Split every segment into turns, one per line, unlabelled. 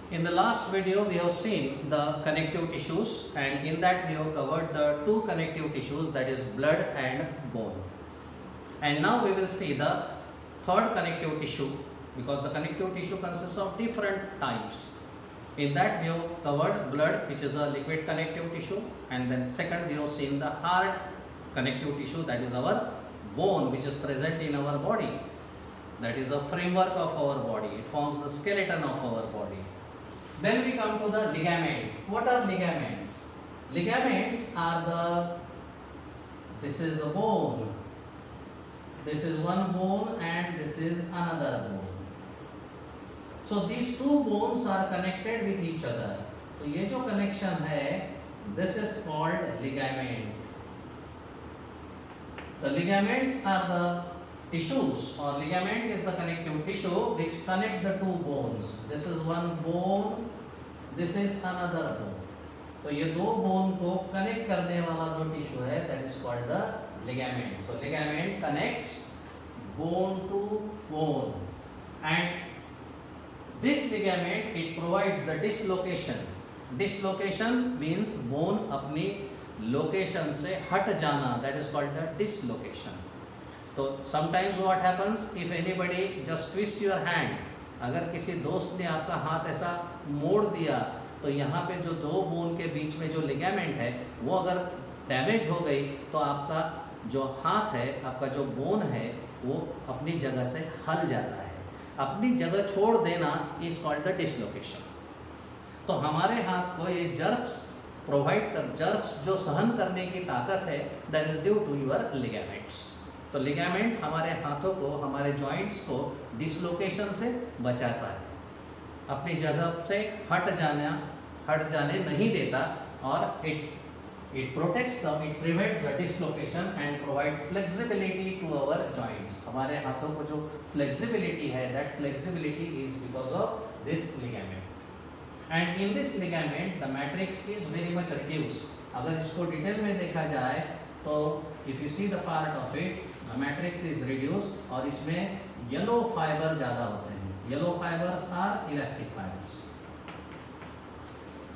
In the last video, we have seen the connective tissues, and in that we have covered the two connective tissues, that is blood and bone. And now we will see the third connective tissue, because the connective tissue consists of different types. In that we have covered blood, which is a liquid connective tissue, and then second we have seen the hard connective tissue, that is our bone, which is present in our body. That is the framework of our body. It forms the skeleton of our body. Then we come to the ligament. What are ligaments? Ligaments are this is a bone. This is one bone and this is another bone. So these two bones are connected with each other. तो ये जो connection है, this is called ligament. The ligaments are the tissues, or ligament is the connective tissue which connect the two bones. This is one bone, this is another bone. तो ये दो bone को connect करने वाला जो tissue है, that is called the ligament. So ligament connects bone to bone, and this ligament, it provides the dislocation. Dislocation means bone अपनी location से हट जाना, that is called the dislocation. तो sometimes what happens, if anybody just twist your hand, अगर किसी दोस्त ने आपका हाथ ऐसा मोड़ दिया, तो यहाँ पे जो दो बोन के बीच में जो लिगामेंट है वो अगर डैमेज हो गई, तो आपका जो हाथ है, आपका जो बोन है, वो अपनी जगह से हल जाता है. अपनी जगह छोड़ देना इज कॉल्ड द डिसलोकेशन. तो हमारे हाथ को ये जर्क्स जो सहन करने की ताकत है, that is due to your ligaments. तो लिगामेंट हमारे हाथों को, हमारे जॉइंट्स को डिसलोकेशन से बचाता है, अपनी जगह से हट जाने नहीं देता, और it protects them, it prevents the dislocation and provide flexibility to our joints. हमारे हाथों को जो flexibility है, that flexibility is because of this ligament. And in this ligament, the matrix is very much reduced. अगर इसको detail में देखा जाए, तो if you see the part of it, the matrix is reduced, और इसमें yellow fiber ज़्यादा होते हैं. Yellow fibers are elastic fibers.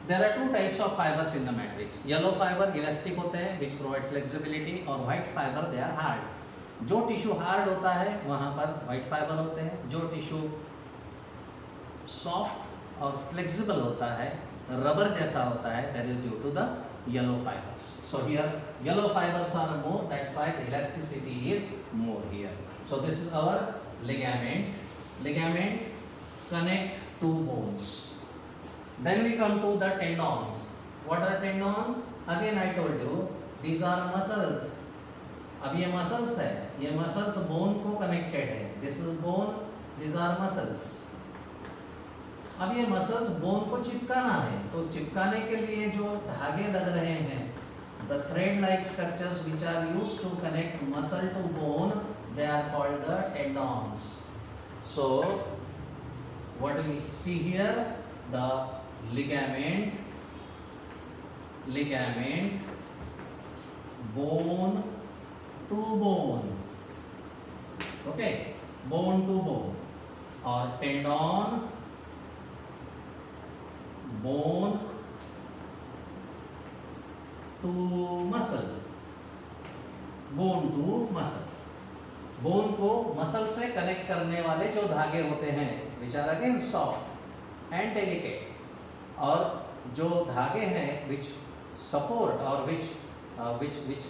There are two types of fibers in the matrix. Yellow fiber elastic होते हैं, which provide flexibility, और white fiber they are hard. जो tissue hard होता है वहाँ पर white fiber होते हैं. जो टिश्यू सॉफ्ट और फ्लेक्सिबल होता है, रबर जैसा होता है, that is due to the yellow fibers. So here yellow fibers are more, that's why the elasticity is more here. So this is our ligament. Ligament connect two bones. Then we come to the tendons. What are tendons? Again I told you, these are muscles. अब ये muscles है, ये muscles bone को connected है. This is bone, these are muscles. अब ये muscles bone को चिपकाना है, तो चिपकाने के लिए जो धागे लग रहे हैं, the thread-like structures which are used to connect muscle to bone, they are called the tendons. So what do we see here? The ligament, bone to bone, okay, bone to bone, or tendon, bone to muscle, bone to muscle. Bone को muscle से connect करने वाले जो धागे होते हैं, which are again soft and delicate, और जो धागे हैं which support or which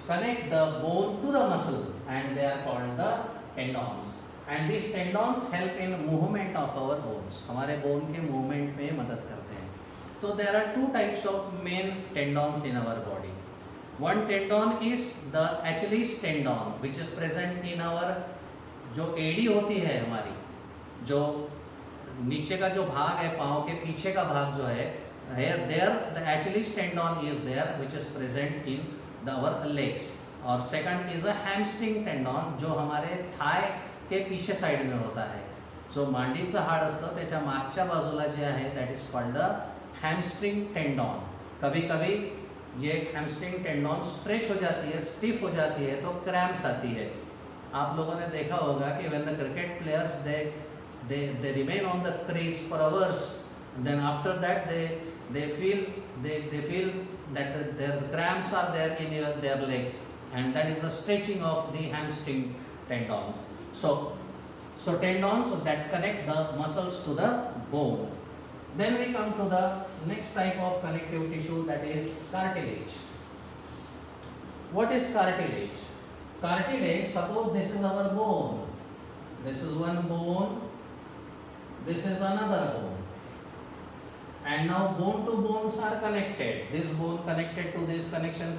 connect the bone to the muscle, and they are called the tendons. And these tendons help in movement of our bones. हमारे bone के movement में मदद करते हैं. So there are two types of main tendons in our body. One tendon is the Achilles tendon, which is present in our जो एड़ी होती है हमारी, जो नीचे का जो भाग है, पाँव के पीछे का भाग जो है, there the Achilles tendon is there, which is present in our legs. और second is a hamstring tendon, जो हमारे थाय के पीछे साइड में होता है. जो मांडीचं हाड असतं त्याच्या मागच्या बाजूला जे आहे, that is called the hamstring tendon. कभी कभी ये हैमस्ट्रिंग टेंडन स्ट्रेच हो जाती है, स्टिफ हो जाती है, तो क्रैम्प्स आती है. आप लोगों ने देखा होगा कि when the cricket players they remain on the crease for hours, then after that they feel that their cramps are there in their legs, and that is the stretching of the hamstring tendons. So tendons that connect the muscles to the bone. Then we come to the next type of connective tissue, that is cartilage. What is cartilage? Cartilage, suppose this is our bone, this is one bone, this is another bone, and now bone to bones are connected. This bone connected to this, connection,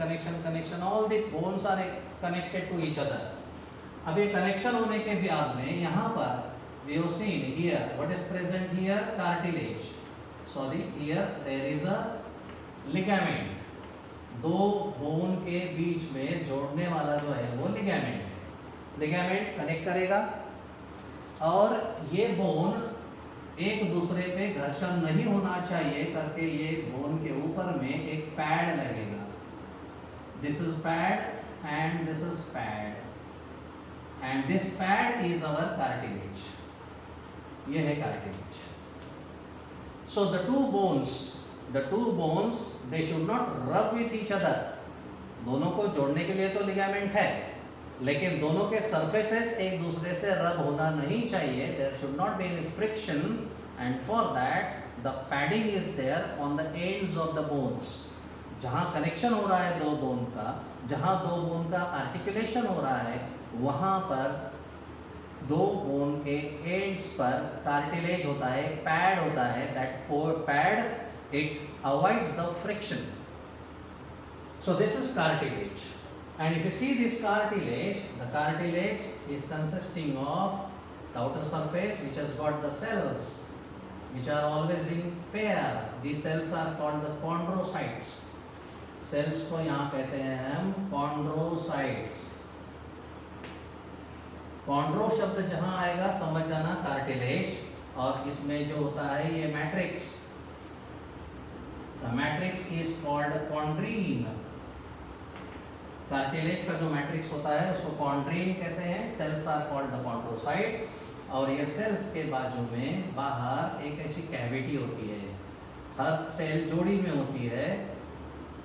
all the bones are connected to each other. अब ये connection होने के बाद में यहाँ पर we have seen here what is present here, cartilage. Sorry, here there is a ligament. दो bone के बीच में जोड़ने वाला जो है वो लिगामेंट है. लिगामेंट कनेक्ट करेगा और ये बोन एक दूसरे पे घर्षण नहीं होना चाहिए करके ये बोन के ऊपर में एक पैड लगेगा. This is pad and this is pad, and this pad is our cartilage. ये है cartilage. So the two bones they should not रब विथ ईच अदर. दोनों को जोड़ने के लिए तो लिगामेंट है, लेकिन दोनों के सरफेसेस एक दूसरे से रब होना नहीं चाहिए. There should not be any friction, and for that the padding is there on the ends of the bones. जहाँ कनेक्शन हो रहा है दो बोन का, जहाँ दो बोन का आर्टिकुलेशन हो रहा है, वहाँ पर दो बोन के एंड्स पर कार्टिलेज होता है, पैड होता है. That pad it avoids the friction. So this is cartilage. And if you see this cartilage, the cartilage is consisting of the outer surface which has got the cells which are always in pair. These cells are called the chondrocytes. Cells को यहाँ कहते हैं हम chondrocytes. Chondro शब्द जहाँ आएगा समझ जाना cartilage, और इसमें जो होता है ये matrix. The matrix is called chondrine. Cartilage का जो मैट्रिक्स होता है उसको कॉन्ड्रीन कहते हैं. Cells are called the chondrocytes. और ये सेल्स के बाजू में बाहर एक ऐसी कैविटी होती है. हर सेल जोड़ी में होती है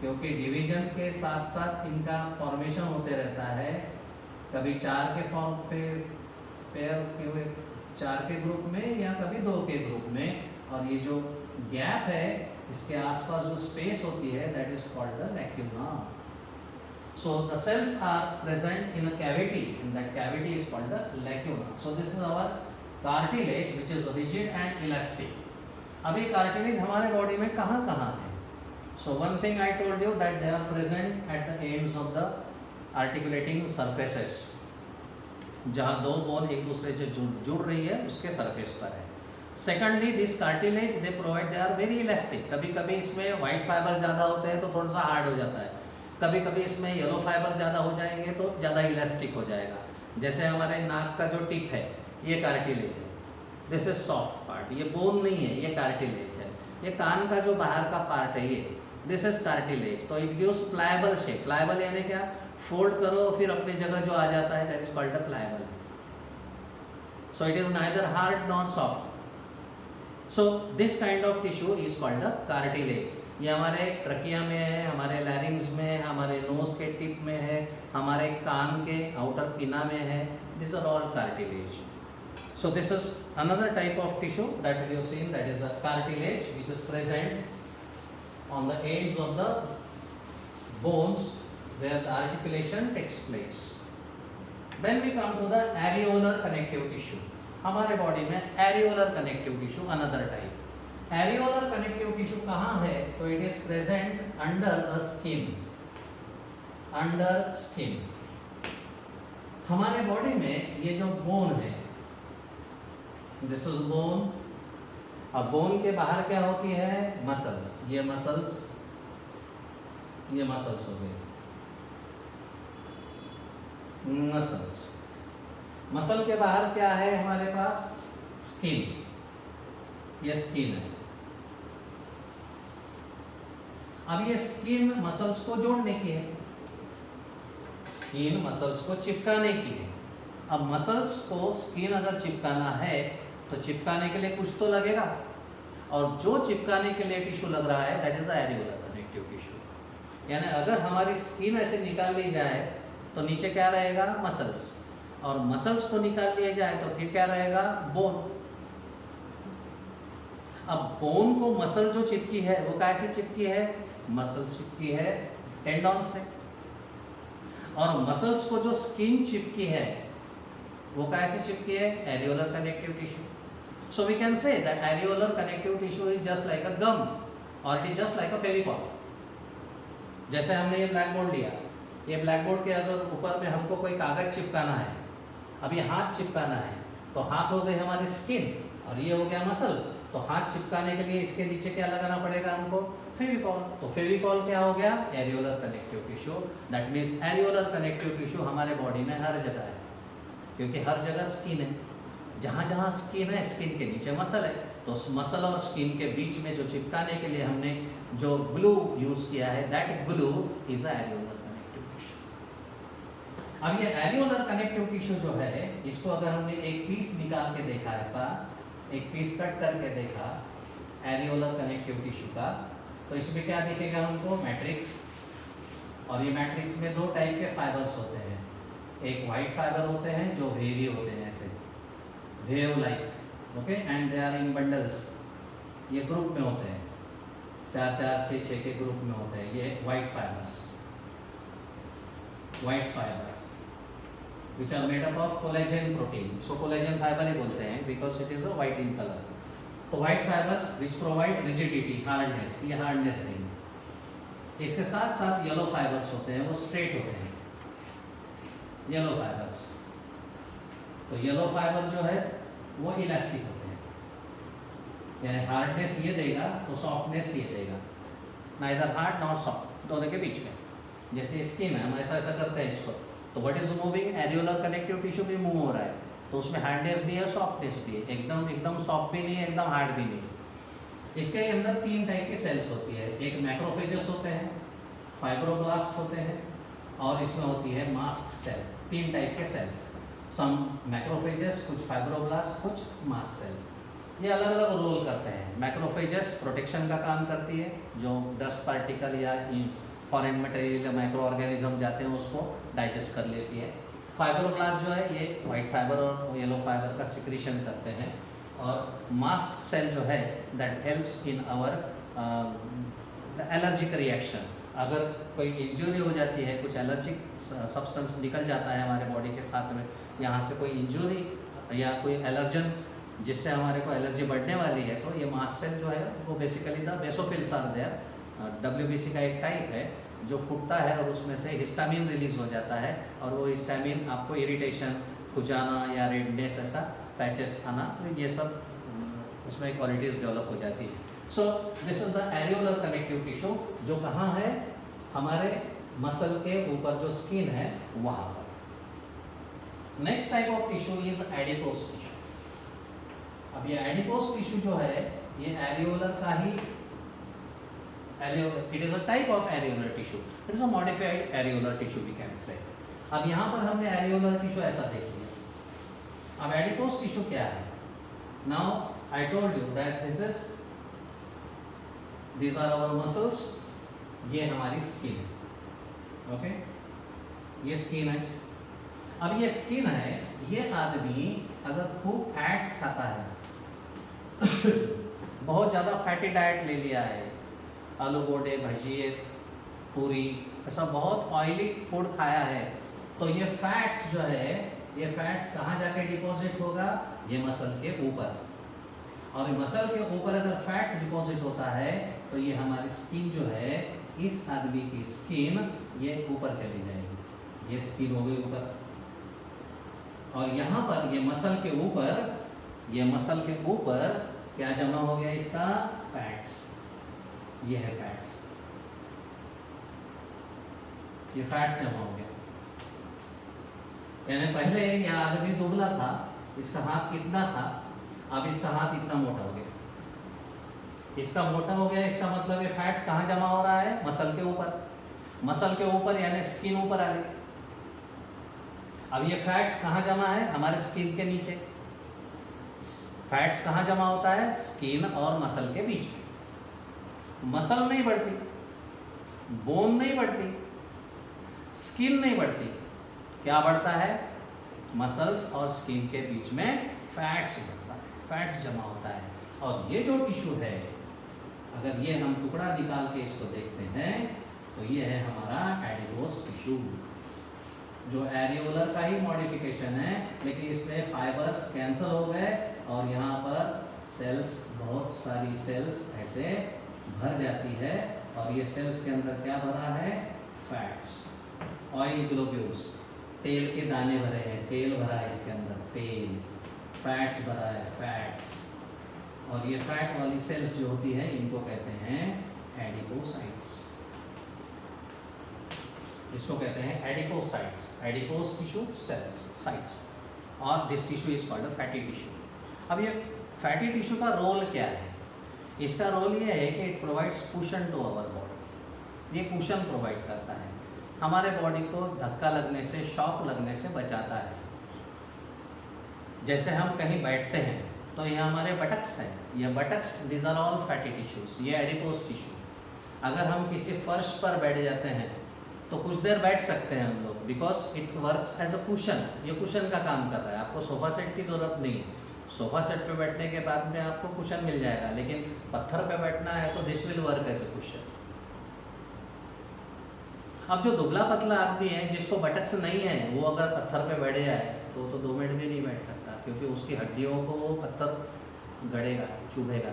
क्योंकि डिवीजन के साथ साथ इनका फॉर्मेशन होते रहता है. कभी 4 के फॉर्म पे पेयर के 4 के ग्रुप में या कभी 2 के ग्रुप में. और ये जो गैप है इसके आसपास जो स्पेस होती है that is called the lacuna. So the cells are present in a cavity, and that cavity is called the lacuna. So this is our cartilage which is rigid and elastic. अब ये cartilage हमारे body में कहाँ कहाँ है? So one thing I told you that they are present at the ends of the articulating surfaces. जहाँ दो bone एक दूसरे से जुड़ रही है उसके सरफेस पर है. Secondly, this cartilage they are very elastic. कभी कभी इसमें white fiber ज़्यादा होते हैं तो थोड़ा सा हार्ड हो जाता है. कभी कभी इसमें येलो फाइबर ज़्यादा हो जाएंगे तो ज़्यादा इलास्टिक हो जाएगा. जैसे हमारे नाक का जो टिप है ये कार्टिलेज है. This is soft part. ये बोन नहीं है, ये कार्टिलेज है. ये कान का जो बाहर का पार्ट है ये दिस इज कार्टिलेज. तो it gives pliable shape. Pliable यानी क्या? फोल्ड करो फिर अपनी जगह जो आ जाता है that is called the pliable. So it is neither hard not soft. So this kind of tissue is called the cartilage. ये हमारे ट्रकिया में है, हमारे लैरिंग्स में है, हमारे नोज के टिप में है, हमारे कान के आउटर पिना में है. This are all cartilage. So this is another type of tissue that we have seen, that is a cartilage which is present on the ends of the bones where the articulation takes place. Then we come to the areolar connective tissue. हमारे body में areolar connective tissue another type. Areolar connective tissue कहाँ है? तो it is present under the skin. Under skin. हमारे body में ये जो bone है दिस इज बोन. अब बोन के बाहर क्या होती है? मसल्स. ये मसल्स हो गए मसल्स. मसल के बाहर क्या है हमारे पास? स्किन. ये स्किन है. अब ये स्किन मसल्स को जोड़ने की है, स्किन मसल्स को चिपकाने की है. अब मसल्स को स्किन अगर चिपकाना है तो चिपकाने के लिए कुछ तो लगेगा. और जो चिपकाने के लिए टिश्यू लग रहा है that is the areolar connective tissue. यानी अगर हमारी स्किन ऐसे निकाल ली जाए तो नीचे क्या रहेगा, मसल्स, और मसल्स को निकाल लिया जाए तो फिर क्या रहेगा, बोन। अब बोन को मसल जो चिपकी है वो कैसे चिपकी है, मसल चिपकी है टेंडन से, और मसल्स को जो स्किन चिपकी है वो कैसे चिपकी है, areolar connective tissue. So we can say that areolar connective tissue is just like a gum or it is just like a Fevicol. जैसे हमने ये ब्लैक बोर्ड लिया, ये ब्लैक बोर्ड के अगर ऊपर में हमको कोई कागज चिपकाना है, अब ये हाथ चिपकाना है, तो हाथ हो गई हमारी स्किन और ये हो गया मसल, तो हाथ चिपकाने के लिए इसके नीचे क्या लगाना पड़ेगा हमको, फेविकॉल। तो फेविकॉल क्या हो गया, areolar connective tissue. That means areolar connective tissue हमारे बॉडी में हर जगह है, क्योंकि हर जगह स्किन है। जहाँ जहाँ स्किन है, स्किन के नीचे मसल है, तो उस मसल और स्किन के बीच में जो चिपकाने के लिए हमने जो ग्लू यूज किया है, that glue is areolar connective tissue. अब ये एरियोलर कनेक्टिव टिश्यू जो है, इसको अगर हमने एक पीस निकाल के देखा, ऐसा एक पीस कट करके देखा एरियोलर कनेक्टिव टिश्यू का, तो इसमें क्या दिखेगा हमको, मैट्रिक्स। और ये मैट्रिक्स में दो टाइप के फाइबर्स होते हैं, एक वाइट फाइबर होते हैं जो वेवी होते हैं, ऐसे wave like, okay, and they are in bundles, ये ग्रुप में होते हैं, 4-4, 6-6 के ग्रुप में होते हैं, ये white fibres which are made up of collagen protein। so collagen fiber ही बोलते हैं because it is a white in color। तो white fibers which provide rigidity, hardness, ये hardness देंगे। इसके साथ साथ येलो फाइबर्स होते हैं, वो स्ट्रेट होते हैं, येलो फाइबर्स। तो येलो फाइबर जो है वो इलास्टिक होते हैं, यानी हार्डनेस ये देगा तो सॉफ्टनेस ये देगा, नाइदर हार्ड नॉट सॉफ्ट, दोनों के बीच में। जैसे स्किन है, हम ऐसा ऐसा करते हैं इसको, तो what is moving, areolar connective tissue भी मूव हो रहा है, तो उसमें हार्डनेस भी है, सॉफ्टनेस भी है, एकदम सॉफ्ट भी नहीं है, एकदम हार्ड भी नहीं। इसके अंदर 3 टाइप की सेल्स होती है, एक मैक्रोफेजेस होते हैं, फाइब्रोब्लास्ट होते हैं, और इसमें होती है मास्ट सेल। 3 टाइप के सेल्स, सम मैक्रोफेजेस, कुछ फाइब्रोब्लास्ट, कुछ मास्ट सेल। ये अलग अलग रोल करते हैं। मैक्रोफेजेस प्रोटेक्शन का काम करती है, जो डस्ट पार्टिकल या फॉरेन मटेरियल या माइक्रो ऑर्गेनिज्म जाते हैं उसको डाइजेस्ट कर लेती है। फाइब्रोब्लास्ट जो है ये वाइट फाइबर और येलो फाइबर का सिक्रीशन करते हैं, और मास्ट सेल जो है that helps in our allergic reaction. अगर कोई इंजरी हो जाती है, कुछ एलर्जिक सब्सटेंस निकल जाता है हमारे बॉडी के साथ में, यहाँ से कोई इंजरी या कोई एलर्जन जिससे हमारे को एलर्जी बढ़ने वाली है, तो ये मास्ट सेल जो है वो basically the basophils are there. WBC का एक टाइप है जो फूटता है और उसमें से हिस्टामिन रिलीज हो जाता है, और वो हिस्टामिन आपको इरिटेशन, खुजाना या रेडनेस, ऐसा पैचेस आना, ये सब उसमें क्वालिटीज डेवलप हो जाती है। सो this is the areolar connective tissue, जो कहाँ है, हमारे मसल के ऊपर जो स्किन है वहाँ पर। Next type of tissue is adipose tissue. अब ये एडिपोस टिश्यू जो है ये एरियोलर का ही, it is a type of areolar tissue, it is a modified areolar tissue we can say। अब यहाँ पर हमने एरियोलर टिश्यू ऐसा देख लिया। अब एडिपोस टिश्यू क्या है, now I told you that these are our muscles, ये हमारी स्किन है, ओके, ये स्किन है। अब ये स्किन है, ये आदमी अगर खूब फैट्स खाता है बहुत ज़्यादा फैटी डाइट ले लिया है, आलू बोडे, भजिए, पूरी, ऐसा बहुत ऑयली फूड खाया है, तो ये फैट्स जो है, ये फैट्स कहाँ जाके डिपॉजिट होगा, ये मसल के ऊपर। और मसल के ऊपर अगर फैट्स डिपॉजिट होता है तो ये हमारी स्किन जो है, इस आदमी की स्किन ये ऊपर चली जाएगी, ये स्किन हो गई ऊपर, और यहाँ पर ये मसल के ऊपर क्या जमा हो गया, इसका फैट्स, ये है फैट्स, ये फैट्स जमा हो गया। यानी पहले ये आदमी दुबला था, इसका हाथ कितना था, अब इसका हाथ इतना मोटा हो गया, इसका मोटा हो गया, इसका मतलब ये फैट्स कहाँ जमा हो रहा है, मसल के ऊपर। मसल के ऊपर यानी स्किन ऊपर आ गई। अब ये फैट्स कहाँ जमा है, हमारे स्किन के नीचे। फैट्स कहाँ जमा होता है? स्किन और मसल के बीच में। मसल नहीं बढ़ती, बोन नहीं बढ़ती, स्किन नहीं बढ़ती, क्या बढ़ता है? मसल्स और स्किन के बीच में फैट्स बढ़ता है, फैट्स जमा होता है। और ये जो टिश्यू है, अगर ये हम टुकड़ा निकाल के इसको देखते हैं तो ये है हमारा एडिपोस टिश्यू, जो एरियोलर का ही मॉडिफिकेशन है, लेकिन इसमें फाइबर्स कैंसल हो गए और यहाँ पर सेल्स, बहुत सारी सेल्स ऐसे भर जाती है। और ये सेल्स के अंदर क्या भरा है? फैट्स, ऑयल ग्लोब्यूल्स, तेल के दाने भरे हैं, तेल भरा है इसके अंदर, तेल, फैट्स भरा है, फैट्स। और ये फैट वाली सेल्स जो होती है इनको कहते हैं एडिपोसाइट्स, इसको कहते हैं adipocytes, adipose tissue cells, sites. और this tissue is called a fatty tissue. अब ये फैटी टिश्यू का रोल क्या है? इसका रोल ये है कि it provides cushion to our body, ये कुशन प्रोवाइड करता है, हमारे बॉडी को धक्का लगने से, शॉक लगने से बचाता है। जैसे हम कहीं बैठते हैं तो ये हमारे बटक्स हैं, ये buttocks, this are all fatty tissues, ये एडिपोस टिश्यू। अगर हम किसी फर्श पर बैठ जाते हैं तो कुछ देर बैठ सकते हैं हम लोग, because it works as a cushion, ये कुशन का काम कर रहा है। आपको सोफा सेट की ज़रूरत नहीं है, सोफा सेट पे बैठने के बाद में आपको कुशन मिल जाएगा, लेकिन पत्थर पे बैठना है तो this will work as a cushion. अब जो दुबला पतला आदमी है, जिसको बटक्स नहीं है, वो अगर पत्थर पे बैठ जाए तो 2 मिनट भी नहीं बैठ सकता, क्योंकि उसकी हड्डियों को वो पत्थर गड़ेगा, चुभेगा।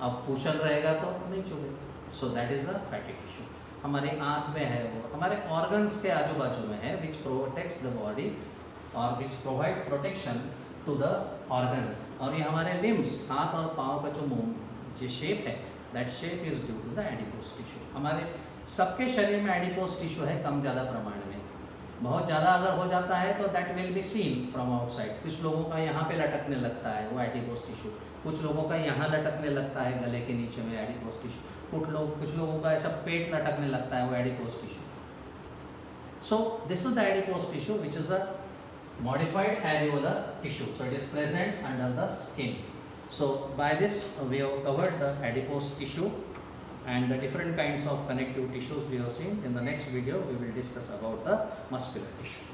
अब कुशन रहेगा तो नहीं चुभेगा। So that is the fatty tissue. हमारी आँख में है, वो हमारे ऑर्गन्स के आजू बाजू में है, विच प्रोटेक्ट्स द बॉडी और which provide protection to the organs. और ये हमारे लिम्स, हाथ और पाँव का जो शेप है, that shape is due to the adipose tissue. हमारे सबके शरीर में एडिपोस टिश्यू है, कम ज़्यादा प्रमाण में। बहुत ज़्यादा अगर हो जाता है तो that will be seen from outside. कुछ लोगों का यहाँ पे लटकने लगता है वो एडिपोस टिश्यू, कुछ लोगों का यहाँ लटकने लगता है गले के नीचे में एडिपोस टिश्यू, कुछ लोगों का ऐसा पेट लटकने लगता है वो adipose tissue. So this is the adipose tissue which is a modified areolar tissue, so it is present under the skin. So by this we have covered the adipose tissue and the different kinds of connective tissues we have seen. In the next video we will discuss about the muscular tissue.